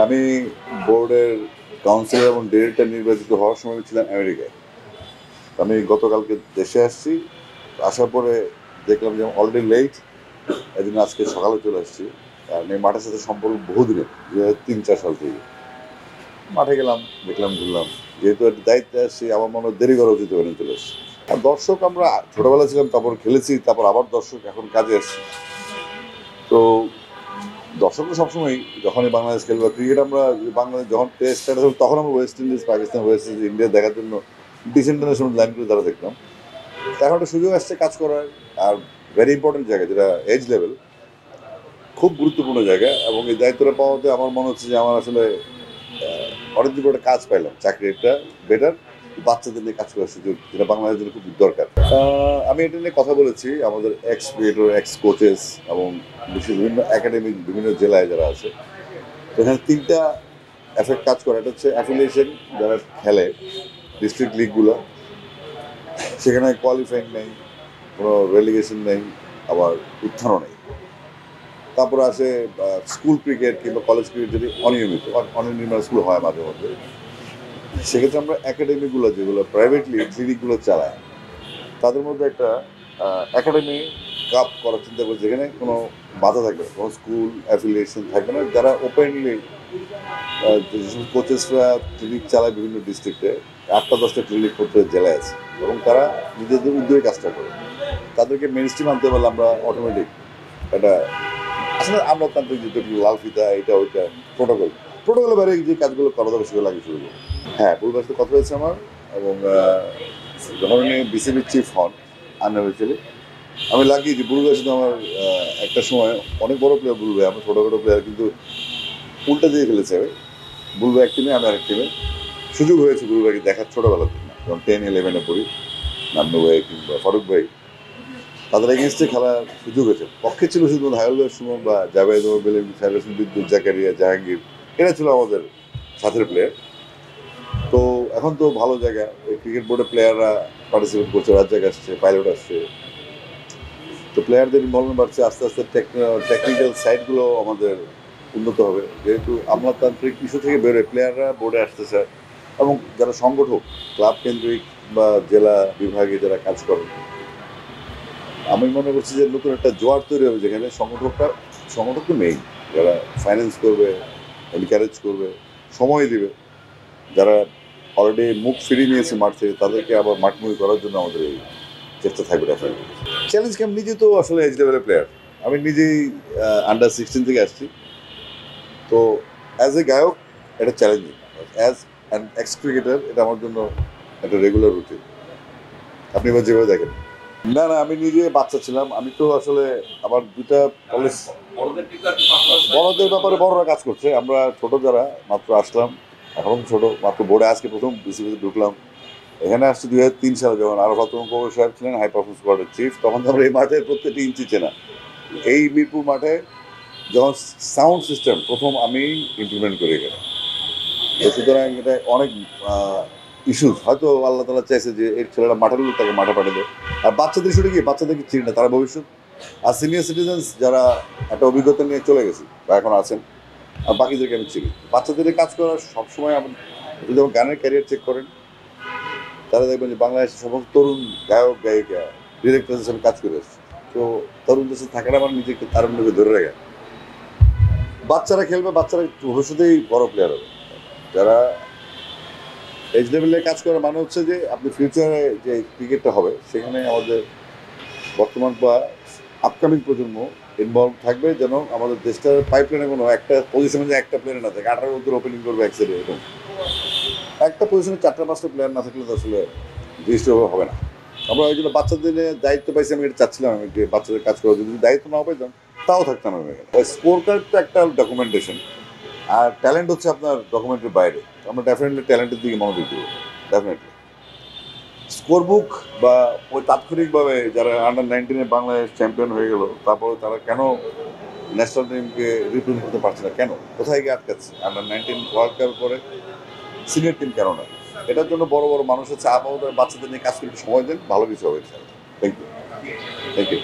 আমি বোর্ডের কাউন্সিলর এবং ডিরেক্টর নির্বাচিত হওয়ার সময় ছিলাম আমেরিকায়। আমি গতকালকে দেশে আসছি। আসার পরে দেখলাম যে অলরেডি লেট, এই জন্য আজকে সকালে চলে আসছি। কারণ এই মাঠের সাথে সম্পর্ক বহুদিনের, 2003-4 সাল থেকে। মাঠে গেলাম, দেখলাম, ঘুরলাম। যেহেতু একটা দায়িত্বে আসছি, আমার মনে হয় দেরি করা উচিত ওখানে চলে আসছি। আর দর্শক আমরা ছোটবেলা ছিলাম, তারপর খেলেছি, তারপর আবার দর্শক, এখন কাজে আসছি। তো দর্শক তো সবসময়, যখনই বাংলাদেশ খেলবে ক্রিকেট, আমরা বাংলাদেশ যখন টেস্ট স্টার্ট হলো তখন আমরা West Indies, Pakistan, West Indies, India দেখার জন্য ডিসেন্টারনেশনাল লাইনগুলো তারা দেখলাম। এখন একটা সুযোগ আসছে কাজ করার। আর ভেরি ইম্পর্টেন্ট জায়গা, যেটা এজ লেভেল, খুব গুরুত্বপূর্ণ জায়গা। এবং এই দায়িত্বটা পাওয়াতে আমার মনে হচ্ছে যে আমার আসলে অনেকদিন পরে একটা কাজ পাইলাম, চাকরি একটা বেটার, বাচ্চাদের নিয়ে কাজ করার সুযোগ, যেটা বাংলাদেশের জন্য খুব দরকার। আমি এটা নিয়ে কথা বলেছি আমাদের এক্স ক্রিয়েটর, এক্স কোচেস এবং বিভিন্ন একাডেমি, বিভিন্ন জেলায় যারা আছে। তো এখানে তিনটা এফেক্ট কাজ করে। এটা হচ্ছে অ্যাফিলিয়েশন, যারা খেলে ডিস্ট্রিক্ট লিগগুলো, সেখানে কোয়ালিফাইং নেই, কোনো রেলিগেশন নেই, আবার উত্থানও নেই। তারপরে আসে স্কুল ক্রিকেট কিংবা কলেজ ক্রিকেট, যদি অনিয়মিত অনির্মাণ স্কুল হয় মাঝে মধ্যে, সেক্ষেত্রে আমরা একাডেমিগুলো, যেগুলো প্রাইভেটলি ক্লিনিকগুলো চালায়, তাদের মধ্যে একটা একাডেমি কাপ করার চিন্তা করছে, যেখানে কোনো বাধা থাকবে না, কোনো স্কুল অ্যাফিলিয়েশন থাকবে না। যারা ওপেনলি, যেসব কোচেসরা ক্লিনিক চালায় বিভিন্ন ডিস্ট্রিক্টে, 8টা-10টা ক্লিনিক করতে জেলায় আছে, এবং তারা নিজেদের উদ্যোগে কাজটা করে। তাদেরকে মেন স্ট্রিম আনতে পারলে আমরা অটোমেটিক একটা, আসলে আমলাতান্ত্রিক যেটা লাল ফিতা, এটা ওইটা প্রোটোকলের বাইরে যে কাজগুলো করা যাবে সেগুলো লাগিয়ে শুরু করবো। হ্যাঁ, বুলবার সাথে কথা হয়েছে আমার। এবং যখন উনি বিসিবির চিফ হন আনঅফিসিয়ালি, আমি লাগিয়েছি বুলবার সাথে আমার একটা সময় অনেক বড় প্লেয়ার বুলবে, আমরা ছোটোখাটো প্লেয়ার, কিন্তু উল্টা দিয়ে ফেলেছে। বুলবা এক টিমে, আমি আরেক টিমে। সুযোগ হয়েছে বুলবাকে দেখার ছোটোবেলার দিন, যখন 10-11-এ পড়ি, নান্নু ভাই কিংবা ফারুক ভাই, তাদের এগেনস্টে খেলার সুযোগ হয়েছে। পক্ষে ছিল শুধু হায়ুল সুমন বা জাভেদ বেলিম, সাইর হোসেন বিদ্যুৎ, জাকারিয়া, জাহাঙ্গীর, এরা ছিল আমাদের সাথের প্লেয়ার। তো এখন তো ভালো জায়গা, ক্রিকেট বোর্ডের প্লেয়াররা পার্টিসিপেট করছে, রাজ্জাক আসছে, পাইলট আসছে। তো প্লেয়ারদের ইনভলভমেন্ট বাড়ছে, আস্তে আস্তে টেকনিক্যাল সাইডগুলো আমাদের উন্নত হবে, যেহেতু আমলাতান্ত্রিক ইস্যু থেকে বেরোয় প্লেয়াররা বোর্ডে আসতে চায়। এবং যারা সংগঠক, ক্লাব কেন্দ্রিক বা জেলা বিভাগে যারা কাজ করে, আমি মনে করছি যে নতুন একটা জোয়ার তৈরি হবে, যেখানে সংগঠক তো নেই, যারা ফাইন্যান্স করবে, এনকারেজ করবে, সময় দিবে, যারা অলরেডি মুখ ফিরিয়ে নিয়েছে মাঠ থেকে, তাদেরকে আবার মাঠমুখী করার জন্য আমাদের এই চেষ্টা থাকবে। ডেফিনেটলি চ্যালেঞ্জ কি, আমি নিজে তো আসলে এজ লেভেলের প্লেয়ার, আমি নিজেই আন্ডার 16 থেকে আসছি। তো অ্যাজ এ গায়ক এটা challenging, as an x cricketer এটা আমার জন্য একটা রেগুলার রুটিন। আপনি এবার যেভাবে দেখেন। না না, আমি নিজে বাচ্চা ছিলাম। আমি তো আসলে আমার দুটা কলেজ, বড়দের ব্যাপারে বড়রা কাজ করছে, আমরা ছোট যারা মাত্র আসলাম, এখন ছোট, মাত্র বোর্ডে আজকে প্রথম বিসিবিতে ঢুকলাম। এখানে আসছি 2003 সালে, যখন আরো ফাতেমা কবির সাহেব ছিলেন হাই পারফরমেন্স স্কোয়াডের চিফ, তখন তো আমরা এই মাঠের প্রত্যেকটি ইঞ্চি চেনা। এই মিরপুর মাঠে যখন সাউন্ড সিস্টেম প্রথম আমি ইমপ্লিমেন্ট করি এখানে, তো সুতরাং এটা অনেক ইস্যুস, হয়তো আল্লাহ তালা চাইছে যে এই ছেলেটা মাঠের লোক, তাকে মাঠে পাঠিয়ে দেয়। আর বাচ্চাদের ইস্যুটা কি, বাচ্চাদেরকে চিনি না, তারা ভবিষ্যৎ। আর সিনিয়র সিটিজেন্স যারা একটা অভিজ্ঞতা নিয়ে চলে গেছে বা এখন আছেন, আর বাকিদেরকে আমি চিনি। বাচ্চাদের কাজ করার সবসময় আপনি যদি আমার গানের ক্যারিয়ার চেক করেন, তারা দেখবেন যে বাংলাদেশের সমস্ত তরুণ গায়ক গায়িকা ডিরেক্টর হিসেবে কাজ করে আসছে। তো তরুণদের সাথে থাকাটা আমার নিজেকে তারুণ্যকে ধরে রাখা। বাচ্চারা খেলবে, বাচ্চারা ভবিষ্যতেই বড় প্লেয়ার হবে। যারা এজ লেভেলে কাজ করার মানে হচ্ছে যে আপনি ফিউচারে যে ক্রিকেটটা হবে, সেখানে আমাদের বর্তমান বা আপকামিং প্রজন্ম ইনভলভ থাকবে, যেন আমাদের দেশটার পাইপলাইনে কোনো একটা পজিশনে যে একটা প্লেয়ার না থাকে, 18 বছর ওপেনিং করবে এক সাইডে, এরকম একটা পজিশনে 4টা-5টা প্লেয়ার না থাকলে তো আসলে জিনিসটা হবে না। আমরা ওই জন্য বাচ্চাদের দায়িত্ব পাইছি, আমি এটা চাচ্ছিলাম, আমি যে বাচ্চাদের কাজ করা, যদি দায়িত্ব না পাইতাম তাও থাকতাম আমি এখানে। স্কোর কার্ড তো একটা ডকুমেন্টেশন, আর ট্যালেন্ট হচ্ছে আপনার ডকুমেন্টের বাইরে। আমরা ডেফিনেটলি ট্যালেন্টের দিকে মনোযোগ দেবো, ডেফিনেটলি। স্কোর বুক বা ওই তাৎক্ষণিকভাবে যারা আন্ডার 19-এ বাংলাদেশ চ্যাম্পিয়ন হয়ে গেল, তারপরে তারা কেন ন্যাশনাল টিমকে রিপ্রেজেন্ট করতে পারছে না, কেন, কোথায় গিয়ে আটকাচ্ছে, আন্ডার 19 ওয়ার্ল্ড কাপ পরে সিনিয়র টিম কেন না? এটার জন্য বড় বড় মানুষ হচ্ছে, আপাতত বাচ্চাদের নিয়ে কাজ করতে সময় দেন, ভালো কিছু হবে। Thank you, thank you.